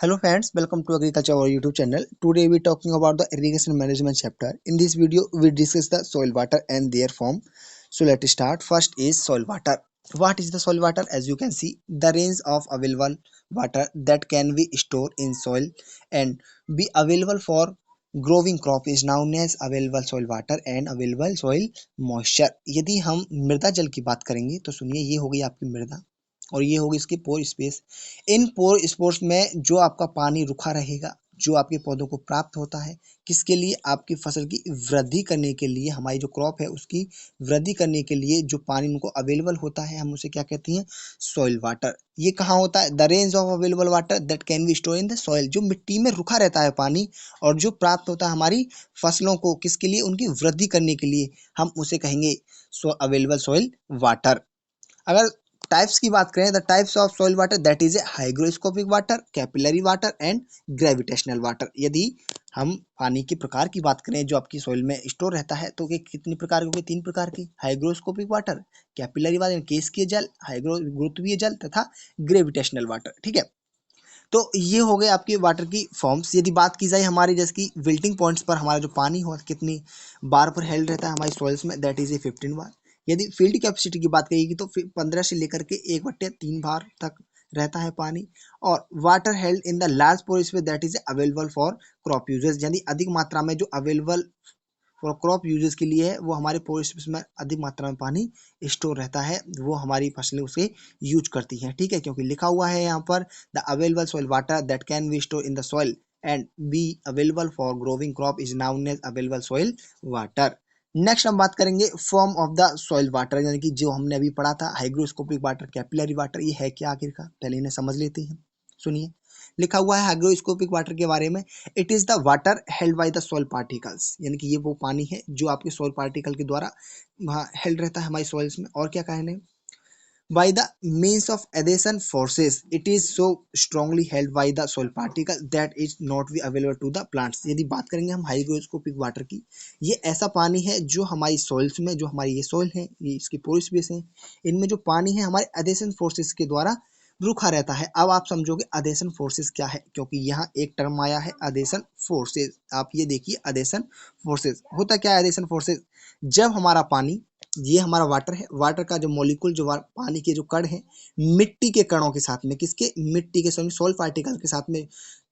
Hello friends, welcome to Agriculture our YouTube channel. Today we talking about the irrigation management chapter. In this video we discuss the soil water and their form. So let's start. First is soil water. What is the soil water? As you can see, the range of available water that can be stored in soil and be available for growing crop is known as available soil water and available soil moisture. यदि हम मृदा जल की बात करेंगे तो सुनिए, ये हो गई आपकी मृदा और ये होगी इसकी पोर स्पेस। इन पोर स्पेस में जो आपका पानी रुका रहेगा, जो आपके पौधों को प्राप्त होता है, किसके लिए? आपकी फसल की वृद्धि करने के लिए, हमारी जो क्रॉप है उसकी वृद्धि करने के लिए जो पानी उनको अवेलेबल होता है, हम उसे क्या कहते हैं? Soil water. ये कहाँ होता है? The range of available water that can be store in the soil. जो मिट्टी में रुका रहता है पानी और जो प्राप्त होता है हमारी फसलों को, किसके लिए? उनकी वृद्धि करने के लिए, हम उसे कहेंगे अवेलेबल सॉइल वाटर। अगर टाइप्स की बात करें, the types of soil water that is a hygroscopic water, capillary water and gravitational water. यदि हम पानी के प्रकार की बात करें जो आपकी सॉइल में स्टोर रहता है, तो ये कितने प्रकार के? 3 प्रकार के। हाइग्रोस्कोपिक वाटर, कैपिलरी वाटर केशिकीय जल, हाइग्रो गुरुत्वीय जल तथा ग्रेविटेशनल वाटर। ठीक है, तो ये हो गए आपके वाटर की फॉर्म्स। यदि बात की जाए हमारी जैसे कि विल्टिंग पॉइंट्स पर हमारा जो पानी हो कितनी बार पर हेल्ड रहता है हमारी सॉइल्स में, दैट इज ए 15 बार। यदि फील्ड कैपेसिटी की बात करेगी तो 15 से लेकर के 1/3 बार तक रहता है पानी। और water held in the large pore space that is available for crop uses, यानी अधिक मात्रा में जो अवेलेबल फॉर क्रॉप यूजेस के लिए है, वो हमारे पोर स्पेस में अधिक मात्रा में पानी स्टोर रहता है, वो हमारी फसलें उसे यूज करती हैं। ठीक है, क्योंकि लिखा हुआ है यहाँ पर the available soil water that can be store in the soil and be available for growing crop is known as available soil water. Next हम बात करेंगे form of the soil water, यानी कि जो हमने अभी पढ़ा था हाइग्रोस्कोपिक वाटर, कैपिलरी वाटर, ये है क्या आखिर का? पहले इन्हें समझ लेते हैं। सुनिए, लिखा हुआ है हाइग्रोस्कोपिक वाटर के बारे में, it is the water held by the soil particles, यानी कि ये वो पानी है जो आपके सॉइल पार्टिकल के द्वारा वहाँ हेल्ड रहता है हमारी सॉइल्स में। और क्या कहने? by the means of adhesion forces it is so strongly held by the soil particle that is not be available to the plants। यदि बात करेंगे हम हाइग्रोस्कोपिक वाटर की, ये ऐसा पानी है जो हमारी सॉइल्स में, जो हमारी ये सॉइल है, ये इसकी पोर स्पेस है, इनमें जो पानी है हमारे adhesion forces के द्वारा रुका रहता है। अब आप समझोगे adhesion forces क्या है, क्योंकि यहाँ एक टर्म आया है adhesion forces। आप ये देखिए, adhesion forces होता क्या है? adhesion forces, जब हमारा पानी, ये हमारा वाटर है, वाटर का जो मॉलिक्यूल, जो पानी के जो कण है, मिट्टी के कणों के साथ में, किसके? मिट्टी के सॉइल पार्टिकल के साथ में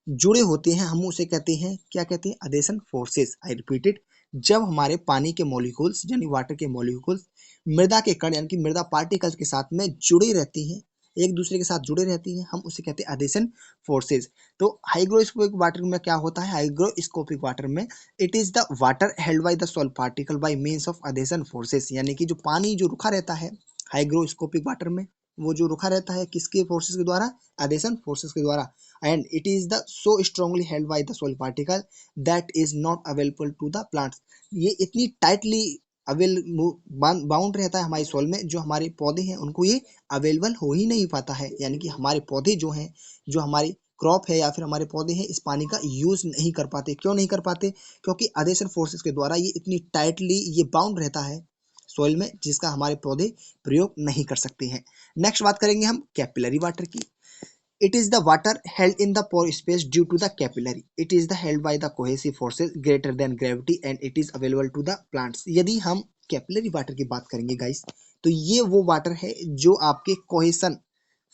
जुड़े होते हैं, हम उसे कहते हैं, क्या कहते हैं? Adhesion forces. आई रिपीटेड, जब हमारे पानी के मॉलिक्यूल्स यानी वाटर के मॉलिक्यूल्स मृदा के कण यानी कि मृदा पार्टिकल्स के साथ में जुड़े रहती हैं, एक दूसरे के साथ जुड़े रहती हैं, हम उसे कहते हैं अधेशन फोर्सेस। तो हाइग्रोस्कोपिक वाटर में क्या होता है? हाइग्रोस्कोपिक वाटर में it is the water held by the soil particle by means of adhesion forces, यानी कि जो पानी जो रुका रहता है हाइग्रोस्कोपिक वाटर में, वो जो रुका रहता है किसके फोर्सेस के द्वारा? अधेशन फोर्सेस के द्वारा। And it is the so strongly held by the soil particle that is not available to the plants. ये इतनी टाइटली बाउंड रहता है हमारी सॉइल में, जो हमारे पौधे हैं उनको ये अवेलेबल हो ही नहीं पाता है, यानी कि हमारे पौधे जो हैं, जो हमारी क्रॉप है या फिर हमारे पौधे हैं, इस पानी का यूज नहीं कर पाते। क्यों नहीं कर पाते? क्योंकि अधेशन फोर्सेस के द्वारा ये इतनी टाइटली ये बाउंड रहता है सॉइल में, जिसका हमारे पौधे प्रयोग नहीं कर सकते हैं। नेक्स्ट बात करेंगे हम कैपिलरी वाटर की। It is the water held in the pore space due to the capillary. It is the held by the cohesive forces greater than gravity and it is available to the plants. यदि हम capillary water की बात करेंगे guys, तो ये वो water है जो आपके कोहेसन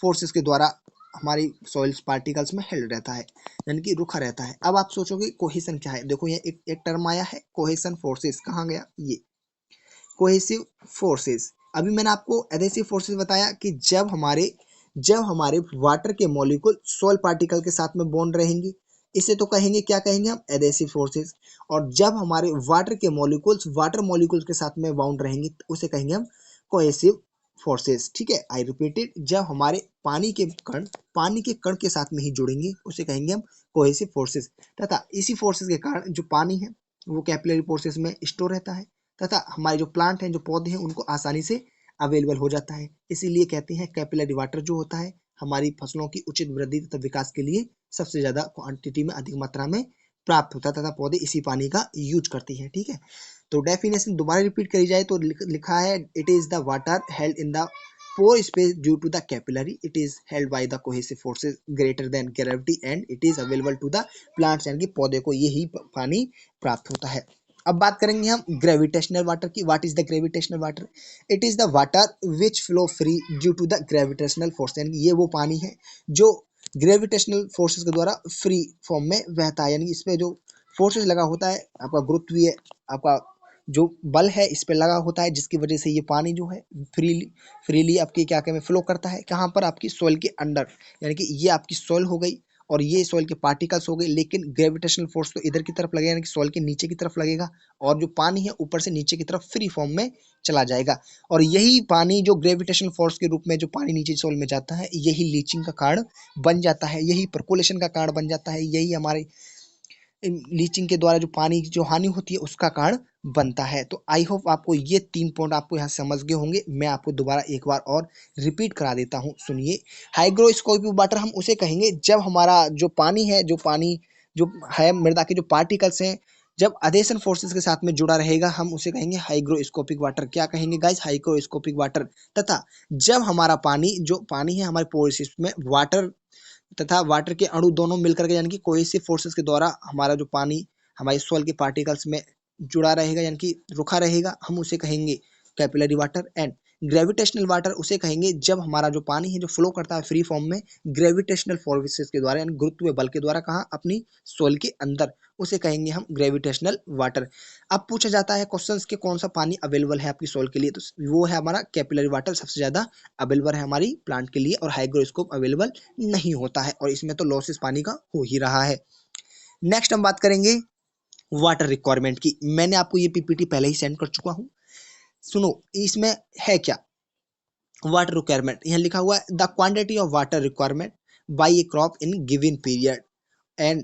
फोर्सेस के द्वारा हमारी सॉइल्स पार्टिकल्स में हेल्ड रहता है, यानी कि रुका रहता है। अब आप सोचोगे कोहेसन क्या है? देखो, ये एक टर्म आया है कोहेसन फोर्सेस, कहाँ गया ये? Cohesive forces. अभी मैंने आपको एडेसिव फोर्सेस बताया कि जब हमारे वाटर के मॉलिक्यूल सॉइल पार्टिकल के साथ में बॉन्ड रहेंगे, इसे तो कहेंगे, क्या कहेंगे हम? Adhesive forces. और जब हमारे वाटर के मॉलिक्यूल्स वाटर मॉलिक्यूल्स के साथ में बाउंड रहेंगे, उसे कहेंगे हम कोहेसिव फोर्सेस। ठीक है, आई रिपीटेड, जब हमारे पानी के कण के साथ में ही जुड़ेंगे, उसे कहेंगे हम कोहेसिव फोर्सेस। तथा इसी फोर्सेस के कारण जो पानी है वो कैपिलरी फोर्सेस में स्टोर रहता है, तथा हमारे जो प्लांट हैं, जो पौधे हैं, उनको आसानी से अवेलेबल हो जाता है। इसीलिए कहते हैं कैपिलरी वाटर जो होता है हमारी फसलों की उचित वृद्धि तथा विकास के लिए सबसे ज्यादा क्वांटिटी में, अधिक मात्रा में प्राप्त होता है, तथा पौधे इसी पानी का यूज करती है। ठीक है, तो डेफिनेशन दोबारा रिपीट करी जाए तो लिखा है, it is the water held in the pore space due to the capillary, it is held by the cohesive forces greater than gravity and it is available to the plants, यानी कि पौधे को यही पानी प्राप्त होता है। अब बात करेंगे हम ग्रेविटेशनल वाटर की। What is the gravitational water? It is the water which flow free due to the gravitational force, यानी कि ये वो पानी है जो ग्रेविटेशनल फोर्सेस के द्वारा फ्री फॉर्म में बहता है, यानी कि इसमें जो फोर्सेस लगा होता है, आपका गुरुत्वीय, आपका जो बल है इस पे लगा होता है, जिसकी वजह से ये पानी जो है फ्रीली आपकी क्या में फ्लो करता है, कहाँ पर? आपकी सॉइल के अंडर, यानी कि ये आपकी सॉइल हो गई और ये सॉइल के पार्टिकल्स हो गए, लेकिन ग्रेविटेशनल फोर्स तो इधर की तरफ लगेगा, यानी कि सॉइल के नीचे की तरफ लगेगा और जो पानी है ऊपर से नीचे की तरफ फ्री फॉर्म में चला जाएगा। और यही पानी जो ग्रेविटेशनल फोर्स के रूप में जो पानी नीचे सॉइल में जाता है, यही लीचिंग का कारण बन जाता है, यही परकोलेशन का कारण बन जाता है, यही हमारे लीचिंग के द्वारा जो पानी की जो हानि होती है उसका कारण बनता है। तो आई होप आपको ये 3 पॉइंट आपको यहाँ समझ गए होंगे। मैं आपको दोबारा एक बार और रिपीट करा देता हूँ, सुनिए। हाइग्रोस्कोपिक वाटर हम उसे कहेंगे जब हमारा जो पानी है, जो पानी जो है मृदा के जो पार्टिकल्स हैं, जब अधेशन फोर्सेस के साथ में जुड़ा रहेगा, हम उसे कहेंगे हाइग्रोस्कोपिक वाटर। क्या कहेंगे गाइस? Hygroscopic water. तथा जब हमारा पानी जो पानी है हमारे पोर में वाटर तथा वाटर के अणु दोनों मिलकर के, यानी कि कोहेसिव फोर्सेस के द्वारा हमारा जो पानी हमारे सॉइल के पार्टिकल्स में जुड़ा रहेगा, यानी कि रुका रहेगा, हम उसे कहेंगे capillary water. And gravitational water उसे कहेंगे जब हमारा जो पानी है जो फ्लो करता है फ्री फॉर्म में ग्रेविटेशनल फोर्सेस के द्वारा, यानी गुरुत्वीय बल के द्वारा, कहाँ? अपनी सॉइल के अंदर, उसे कहेंगे हम ग्रेविटेशनल वाटर। अब पूछा जाता है क्वेश्चंस के कौन सा पानी अवेलेबल है आपकी सॉइल के लिए, तो वो है हमारा कैपिलरी वाटर सबसे ज्यादा अवेलेबल है हमारी प्लांट के लिए, और हाइग्रोस्कोप अवेलेबल नहीं होता है, और इसमें तो लॉसेस पानी का हो ही रहा है। नेक्स्ट हम बात करेंगे वाटर रिक्वायरमेंट की। मैंने आपको ये पीपीटी पहले ही सेंड कर चुका हूँ, सुनो इसमें है क्या। वाटर रिक्वायरमेंट यहाँ लिखा हुआ है, the quantity of water requirement by a crop in given period and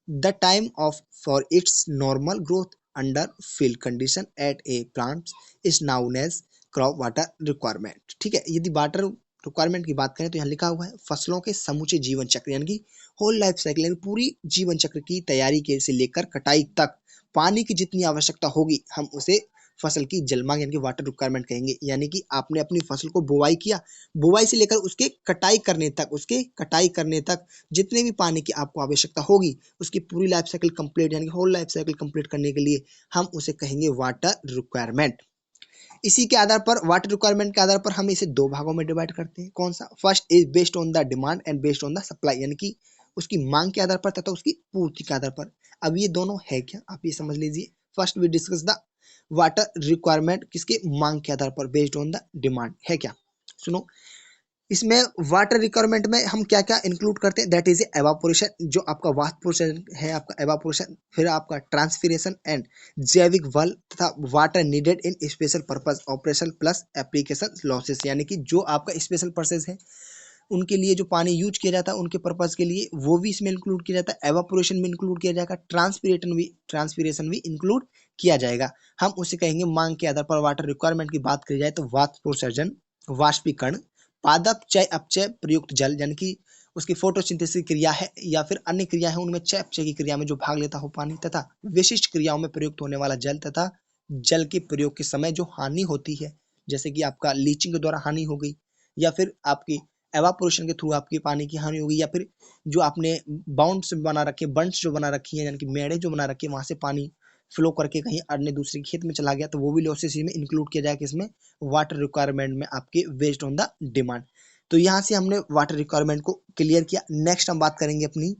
the time of for its normal growth under field condition at a plant is known as crop water requirement. ठीक है, यदि water requirement की बात करें तो यहाँ लिखा हुआ है फसलों के समूचे जीवन चक्र, यानी कि होल लाइफ साइकिल, यानी पूरी जीवन चक्र की तैयारी के से लेकर कटाई तक पानी की जितनी आवश्यकता होगी, हम उसे फसल की जलमांग यानी कि वाटर रिक्वायरमेंट कहेंगे। यानी कि आपने अपनी फसल को बुवाई किया, बुवाई से लेकर उसके कटाई करने तक जितने भी पानी की आपको आवश्यकता होगी, उसकी पूरी लाइफ साइकिल कंप्लीट, यानी कि होल लाइफ साइकिल कंप्लीट करने के लिए हम उसे कहेंगे वाटर रिक्वायरमेंट। इसी के आधार पर, वाटर रिक्वायरमेंट के आधार पर हम इसे दो भागों में डिवाइड करते हैं। कौन सा? First is based on the demand and based on the supply, यानी कि उसकी मांग के आधार पर तथा उसकी पूर्ति के आधार पर। अब ये दोनों है क्या, आप ये समझ लीजिए। First we discuss the water requirement किसके? मांग के आधार पर, बेस्ड ऑन द डिमांड है क्या। सुनो, इसमें वाटर रिक्वायरमेंट में हम क्या क्या इंक्लूड करते हैं, दैट इज एवापोरेशन, जो आपका वाष्पोषण है, आपका एवापोरेशन, फिर आपका ट्रांसपीरेशन एंड जैविक बल, तथा water needed in special purpose operation plus application losses, यानी कि जो आपका स्पेशल पर्पस है उनके लिए जो पानी यूज किया जाता है उनके पर्पस के लिए, वो भी इसमें इंक्लूड किया जाता है। एवापोरेशन में इंक्लूड किया जाएगा, ट्रांसपीरेशन भी इंक्लूड किया जाएगा। हम उसे कहेंगे मांग के आधार पर। वाटर रिक्वायरमेंट की बात करी जाए तो वाष्पोत्सर्जन, वाष्पीकरण, पादप चय अपचय प्रयुक्त जल, यानी कि उसकी फोटोसिंथेसिस क्रिया है या फिर अन्य क्रिया है, उनमें चय अपचय की क्रिया में जो भाग लेता हो पानी, तथा विशिष्ट क्रियाओं में प्रयुक्त होने वाला जल, तथा जल के प्रयोग के समय जो हानि होती है, जैसे कि आपका लीचिंग के द्वारा हानि हो गई, या फिर आपकी एवापोरेशन के थ्रू आपकी पानी की हानि होगी, या फिर जो आपने बाउंड्स बना रखे, बंड्स जो बना रखी है, यानी कि मेड़े जो बना रखी है, वहां से पानी फ्लो करके कहीं अन्य दूसरे खेत में चला गया, तो वो भी लॉसेस में इंक्लूड किया जाएगा इसमें वाटर रिक्वायरमेंट में आपके बेस्ड ऑन द डिमांड। तो यहाँ से हमने वाटर रिक्वायरमेंट को क्लियर किया। नेक्स्ट हम बात करेंगे अपनी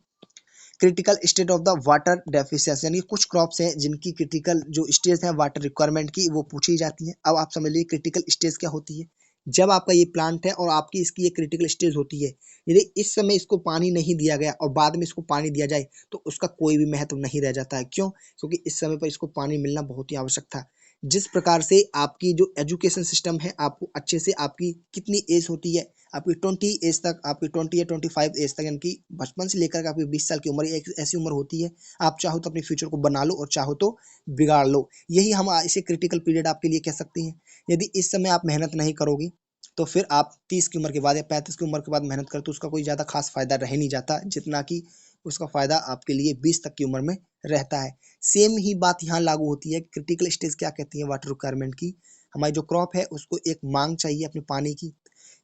critical state of the water deficiency, यानी कुछ क्रॉप्स हैं जिनकी क्रिटिकल जो स्टेज है वाटर रिक्वायरमेंट की वो पूछी जाती है। अब आप समझ लीजिए क्रिटिकल स्टेज क्या होती है। जब आपका ये प्लांट है और आपकी इसकी ये क्रिटिकल स्टेज होती है, यदि इस समय इसको पानी नहीं दिया गया और बाद में इसको पानी दिया जाए तो उसका कोई भी महत्व नहीं रह जाता है। क्यों? क्योंकि इस समय पर इसको पानी मिलना बहुत ही आवश्यक था। जिस प्रकार से आपकी जो एजुकेशन सिस्टम है, आपको अच्छे से आपकी कितनी एज होती है, आपकी 20 एज तक, आपकी 20 या 25 एज तक, यानी कि बचपन से लेकर के आपकी 20 साल की उम्र, एक ऐसी उम्र होती है आप चाहो तो अपने फ्यूचर को बना लो और चाहो तो बिगाड़ लो। यही हम इसे क्रिटिकल पीरियड आपके लिए कह सकते हैं। यदि इस समय आप मेहनत नहीं करोगे तो फिर आप 30 की उम्र के बाद या 35 की उम्र के बाद मेहनत करते, तो उसका कोई ज़्यादा खास फायदा रह नहीं जाता, जितना कि उसका फायदा आपके लिए 20 तक की उम्र में रहता है। सेम ही बात यहाँ लागू होती है। क्रिटिकल स्टेज क्या कहती है वाटर रिक्वायरमेंट की? हमारी जो क्रॉप है उसको एक मांग चाहिए अपने पानी की,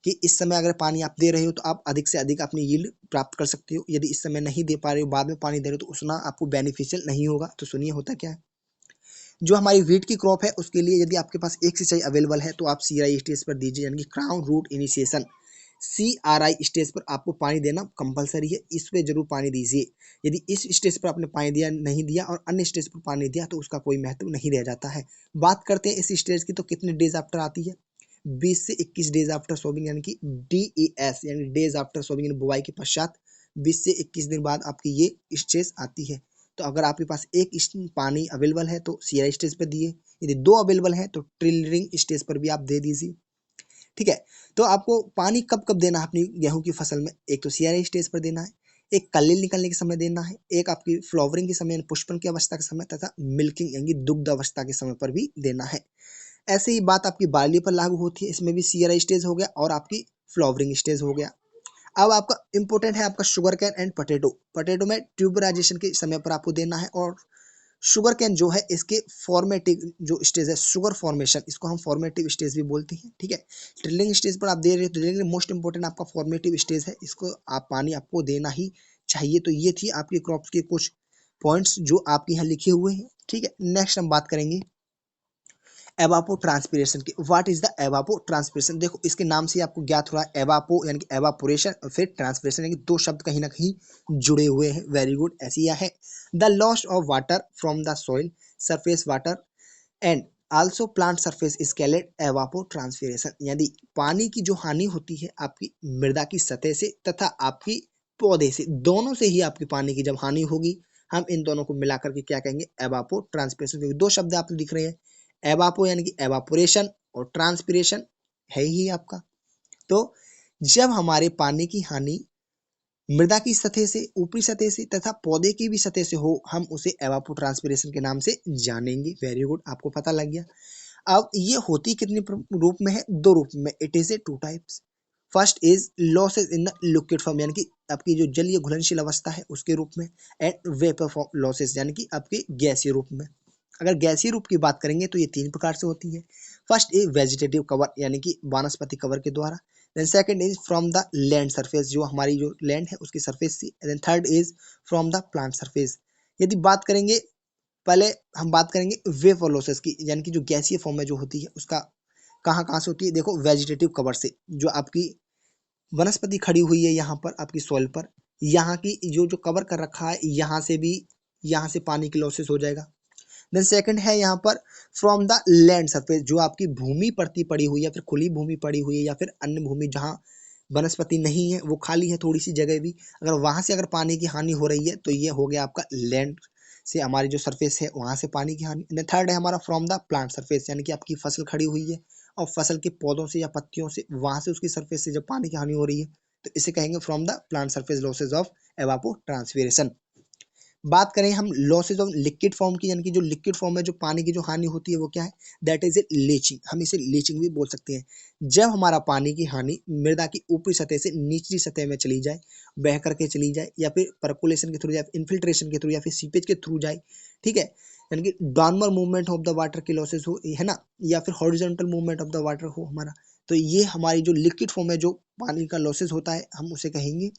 कि इस समय अगर पानी आप दे रहे हो तो आप अधिक से अधिक अपनी यील्ड प्राप्त कर सकते हो, यदि इस समय नहीं दे पा रहे हो, बाद में पानी दे रहे हो तो उतना आपको बेनिफिशियल नहीं होगा। तो सुनिए होता क्या है। जो हमारी व्हीट की क्रॉप है उसके लिए यदि आपके पास एक सिंचाई अवेलेबल है तो आप CRI स्टेज पर दीजिए, यानी कि crown root initiation CRI stage पर आपको पानी देना कंपलसरी है, इस पे जरूर पानी दीजिए। यदि इस स्टेज पर आपने पानी दिया नहीं दिया और अन्य स्टेज पर पानी दिया तो उसका कोई महत्व नहीं रह जाता है। बात करते हैं इस स्टेज की, तो कितने डेज आफ्टर आती है, 20 से 21 डेज आफ्टर सोविंग, यानी कि DAS यानी डेज आफ्टर सोविंग, बुआई के पश्चात 20 से 21 दिन बाद आपकी ये स्टेज आती है। तो अगर आपके पास एक पानी अवेलेबल है तो CRI स्टेज पर दिए, यदि 2 अवेलेबल है तो ट्रिलरिंग स्टेज पर भी आप दे दीजिए। ठीक है, तो आपको पानी कब कब देना है अपनी गेहूं की फसल में, एक तो CRI स्टेज पर देना है, एक कलिल निकलने के समय देना है, एक आपकी फ्लावरिंग के समय, पुष्पन की अवस्था के समय, तथा मिल्किंग यानी दुग्ध अवस्था के समय पर भी देना है। ऐसे ही बात आपकी बार्ली पर लागू होती है, इसमें भी CRI स्टेज हो गया और आपकी फ्लावरिंग स्टेज हो गया। अब आपका इंपॉर्टेंट है आपका sugar cane and potato. Potato में ट्यूबराइजेशन के समय पर आपको देना है, और शुगर कैन जो है इसके फॉर्मेटिव जो स्टेज है, शुगर फॉर्मेशन, इसको हम फॉर्मेटिव स्टेज भी बोलते हैं। ठीक है, ड्रिलिंग स्टेज पर आप दे रहे हो तो ड्रिलिंग मोस्ट इंपॉर्टेंट आपका फॉर्मेटिव स्टेज है, इसको आप पानी आपको देना ही चाहिए। तो ये थी आपकी क्रॉप्स के कुछ पॉइंट्स जो आपके यहाँ लिखे हुए हैं। ठीक है, नेक्स्ट हम बात करेंगे एवापो ट्रांसपिरेशन की। What is the evapotranspiration? देखो इसके नाम से आपको ज्ञात हो रहा है, एवापो यानी कि एवापोरेशन और फिर ट्रांसपिरेशन, यानी कि दो शब्द कहीं ना कहीं जुड़े हुए हैं। वेरी गुड, ऐसी यह है। The loss of water from the soil surface water and also plant surface is called evapotranspiration, यानी पानी की जो हानि होती है आपकी मृदा की सतह से तथा आपकी पौधे से, दोनों से ही आपकी पानी की जब हानि होगी, हम इन दोनों को मिलाकर के क्या कहेंगे, एवापो ट्रांसपिरेशन। क्योंकि दो शब्द आपको दिख रहे हैं, एवापो यानी कि एवापोरेशन और ट्रांसपिरेशन है ही आपका। तो जब हमारे पानी की हानि मृदा की सतह से, ऊपरी सतह से तथा पौधे की भी सतह से हो, हम उसे एवापो ट्रांसपिरेशन के नाम से जानेंगे। वेरी गुड, आपको पता लग गया। अब ये होती कितने रूप में है, दो रूप में। It is a two types. First is losses in the liquid form, यानी कि आपकी जो जलीय घुलनशील अवस्था है उसके रूप में, एंड वेपर फॉर्म लॉसेस यानी कि आपके गैसीय रूप में। अगर गैसीय रूप की बात करेंगे तो ये तीन प्रकार से होती है। फर्स्ट इज वेजिटेटिव कवर, यानी कि वानस्पतिक कवर के द्वारा। Then second is from the land surface, जो हमारी जो लैंड है उसकी सरफेस से। Then third is from the plant surface. यदि बात करेंगे, पहले हम बात करेंगे वेपर लॉसेस की, यानी कि जो गैसीय फॉर्म में जो होती है उसका कहाँ कहाँ से होती है। देखो वेजिटेटिव कवर से, जो आपकी वनस्पति खड़ी हुई है यहाँ पर आपकी सॉइल पर, यहाँ की जो जो कवर कर रखा है यहाँ से भी, यहाँ से पानी की लॉसेस हो जाएगा। देन सेकंड है यहाँ पर फ्रॉम द लैंड सरफेस, जो आपकी भूमि परती पड़ी हुई है, फिर खुली भूमि पड़ी हुई है, या फिर अन्य भूमि जहाँ वनस्पति नहीं है, वो खाली है थोड़ी सी जगह भी, अगर वहां से अगर पानी की हानि हो रही है तो ये हो गया आपका लैंड से, हमारी जो सरफेस है वहां से पानी की हानि। देन थर्ड है हमारा फ्रॉम द प्लांट सरफेस, यानी कि आपकी फसल खड़ी हुई है और फसल के पौधों से या पत्तियों से, वहां से उसकी सरफेस से जब पानी की हानि हो रही है तो इसे कहेंगे from the plant surface losses of evapotranspiration. बात करें हम लॉसेज ऑफ लिक्विड फॉर्म की, यानी कि जो लिक्विड फॉर्म में जो पानी की जो हानि होती है वो क्या है, दैट इज ए लीचिंग। हम इसे लीचिंग भी बोल सकते हैं। जब हमारा पानी की हानि मृदा की ऊपरी सतह से निचली सतह में चली जाए, बह करके चली जाए, या फिर परकुलेशन के थ्रू, या इन्फिल्ट्रेशन के थ्रू, या फिर सीपेज के थ्रू जाए, ठीक है, यानी कि downward movement of the water की लॉसेस हो, है ना, या फिर horizontal movement of the water हो हमारा, तो ये हमारी जो लिक्विड फॉर्म में जो पानी का लॉसेस होता है हम उसे कहेंगे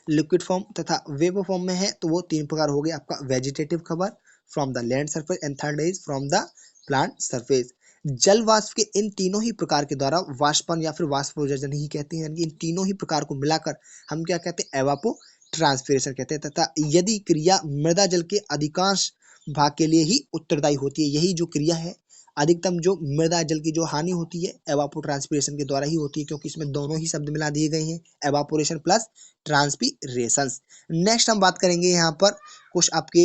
लिक्विड फॉर्म। तथा वेपर फॉर्म में है तो वो तीन प्रकार हो गए आपका, vegetative cover, from the land surface, and third is from the plant surface. जल वाष्प के इन तीनों ही प्रकार के द्वारा वाष्पन या फिर वाष्पोत्सर्जन ही कहते हैं, यानी इन तीनों ही प्रकार को मिलाकर हम क्या कहते हैं, एवापो ट्रांसपिरेशन कहते हैं। तथा यदि क्रिया मृदा जल के अधिकांश भाग के लिए ही उत्तरदायी होती है, यही जो क्रिया है अधिकतम जो मृदा जल की जो हानि होती है एवापो ट्रांसपिरेशन के द्वारा ही होती है, क्योंकि इसमें दोनों ही शब्द मिला दिए गए हैं, एवापोरेशन प्लस ट्रांसपिरेशन। नेक्स्ट हम बात करेंगे यहाँ पर कुछ आपके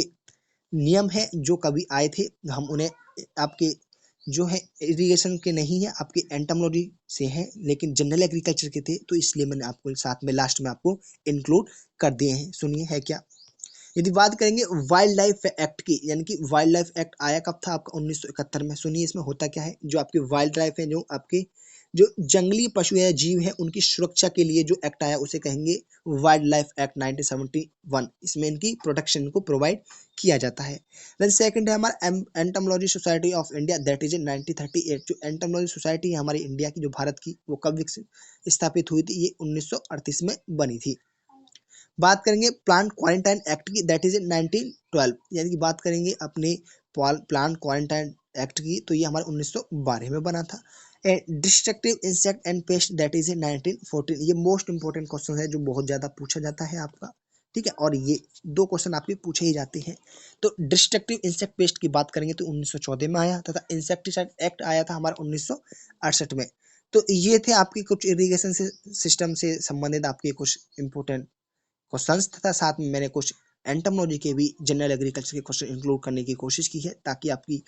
नियम है जो कभी आए थे, हम उन्हें आपके जो है इरिगेशन के नहीं है, आपके एंटोमोलॉजी से हैं, लेकिन जनरल एग्रीकल्चर के थे, तो इसलिए मैंने आपको साथ में लास्ट में आपको इंक्लूड कर दिए हैं। सुनिए है क्या। यदि बात करेंगे वाइल्ड लाइफ एक्ट की, यानी कि वाइल्ड लाइफ एक्ट आया कब था आपका, 1971 में। सुनिए इसमें होता क्या है, जो आपकी वाइल्ड लाइफ है, जो आपके जो जंगली पशु या जीव है उनकी सुरक्षा के लिए जो एक्ट आया उसे कहेंगे वाइल्ड लाइफ एक्ट 1971। इसमें इनकी प्रोटेक्शन को प्रोवाइड किया जाता है। देन सेकंड है हमारा entomology society of India, that is in 1938। जो एंटोमोलॉजी सोसाइटी है हमारी इंडिया की, जो भारत की, वो कब विकसित स्थापित हुई थी? ये 1938 में बनी थी। बात करेंगे प्लांट क्वारंटाइन एक्ट की, दैट इज इन 1912। यानी कि बात करेंगे अपने प्लांट क्वारंटाइन एक्ट की, तो ये हमारे 1912 में बना था। Destructive insect and paste, that is in 1914। ये मोस्ट इंपॉर्टेंट क्वेश्चन है जो बहुत ज्यादा पूछा जाता है आपका, ठीक है, और ये दो क्वेश्चन आपके पूछे ही जाते हैं। तो डिस्ट्रक्टिव इंसेक्ट पेस्ट की बात करेंगे तो 1914 में आया, तथा इंसेक्टिसाइड एक्ट आया था हमारा 1968 में। तो ये थे आपके कुछ इरिगेशन से सिस्टम से संबंधित आपके कुछ इंपॉर्टेंट क्वेश्चंस, तथा साथ में मैंने कुछ एंटोमोलॉजी के भी जनरल एग्रीकल्चर के क्वेश्चन इंक्लूड करने की कोशिश की है, ताकि आपकी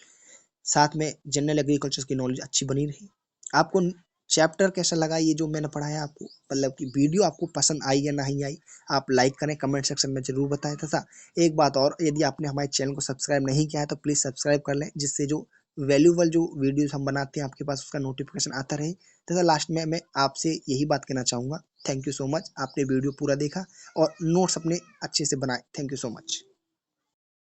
साथ में जनरल एग्रीकल्चर की नॉलेज अच्छी बनी रहे। आपको चैप्टर कैसा लगा, ये जो मैंने पढ़ाया आपको, मतलब कि वीडियो आपको पसंद आई या नहीं आई, आप लाइक करें, कमेंट सेक्शन में जरूर बताएं। तथा एक बात और, यदि आपने हमारे चैनल को सब्सक्राइब नहीं किया है तो प्लीज़ सब्सक्राइब कर लें, जिससे जो वैल्यूबल जो वीडियोस हम बनाते हैं आपके पास उसका नोटिफिकेशन आता रहे। तथा लास्ट में मैं आपसे यही बात कहना चाहूँगा, थैंक यू सो मच, आपने वीडियो पूरा देखा और नोट्स अपने अच्छे से बनाए। Thank you so much.